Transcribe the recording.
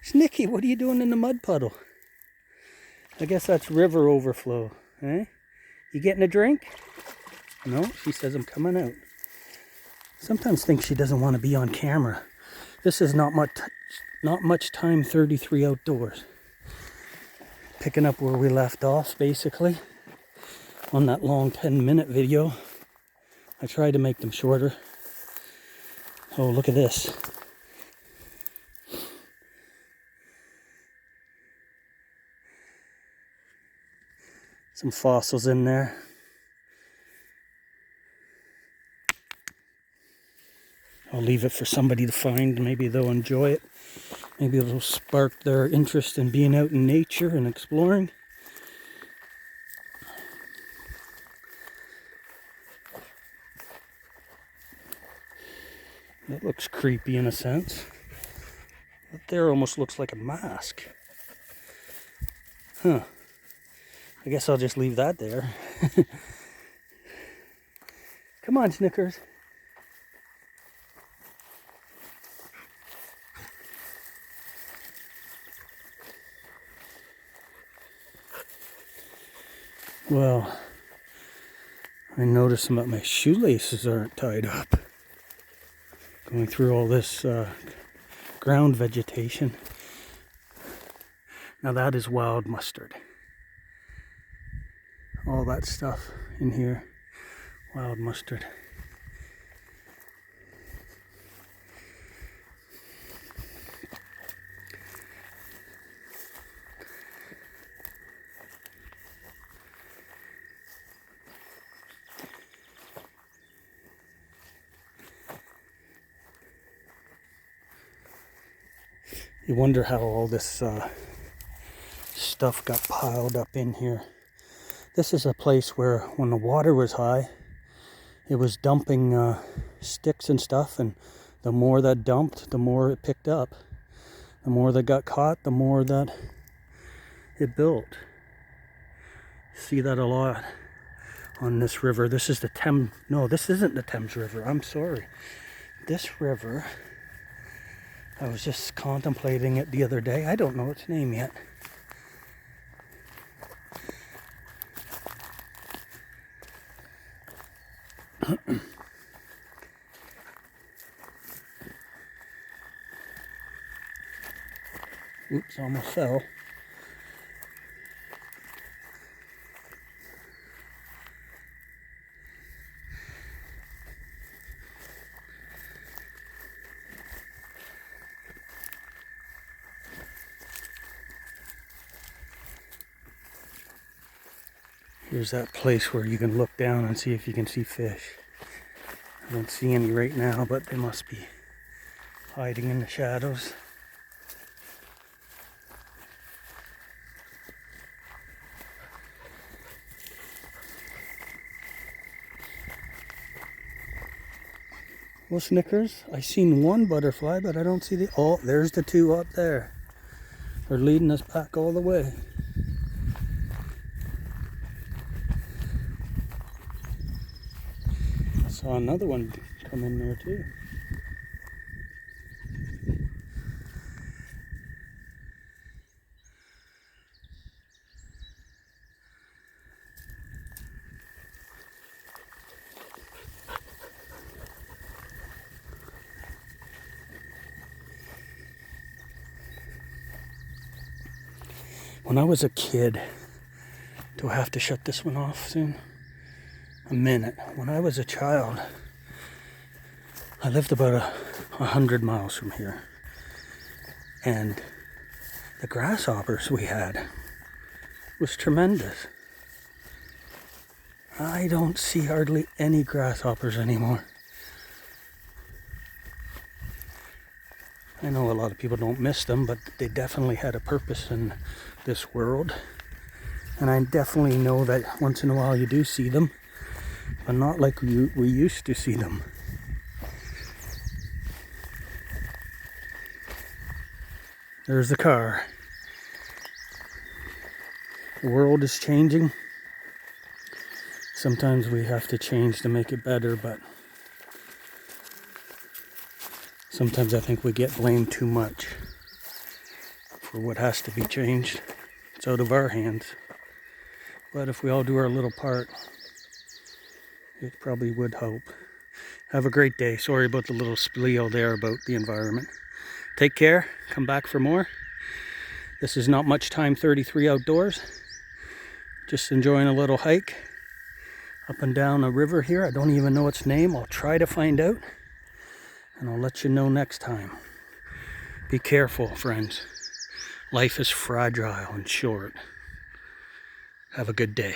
Snicky, what are you doing in the mud puddle? I guess that's river overflow, eh? You getting a drink? No, she says I'm coming out. Sometimes think she doesn't want to be on camera. This is not much time 33 outdoors. Picking up where we left off, basically, on that long 10-minute video. I tried to make them shorter. Oh, look at this. Some fossils in there. I'll leave it for somebody to find. Maybe they'll enjoy it. Maybe it'll spark their interest in being out in nature and exploring. That looks creepy in a sense. That there almost looks like a mask. Huh. I guess I'll just leave that there. Come on, Snickers. Well, I noticed that my shoelaces aren't tied up. Going through all this ground vegetation. Now that is wild mustard. All that stuff in here, wild mustard. You wonder how all this stuff got piled up in here. This is a place where when the water was high, it was dumping sticks and stuff, and the more that dumped, the more it picked up. The more that got caught, the more that it built. See that a lot on this river. This is the Thames. No, this isn't the Thames River. I'm sorry. This river, I was just contemplating it the other day. I don't know its name yet. Oops, almost fell. Here's that place where you can look down and see if you can see fish. I don't see any right now, but they must be hiding in the shadows. Well, Snickers, I seen one butterfly, but I don't see the... Oh, there's the two up there. They're leading us back all the way. I saw another one come in there too. When I was a kid, do I have to shut this one off soon? A minute. When I was a child, I lived about 100 miles from here. And the grasshoppers we had was tremendous. I don't see hardly any grasshoppers anymore. I know a lot of people don't miss them, but they definitely had a purpose in this world. And I definitely know that once in a while you do see them, but not like we used to see them. There's the car. The world is changing. Sometimes we have to change to make it better, but sometimes I think we get blamed too much. for what has to be changed. It's out of our hands. But if we all do our little part, it probably would help. Have a great day. Sorry about the little spiel there about the environment. Take care. Come back for more. This is Not Much Time 33 outdoors. Just enjoying a little hike up and down a river here. I don't even know its name. I'll try to find out, and I'll let you know next time. Be careful, friends. Life is fragile and short. Have a good day.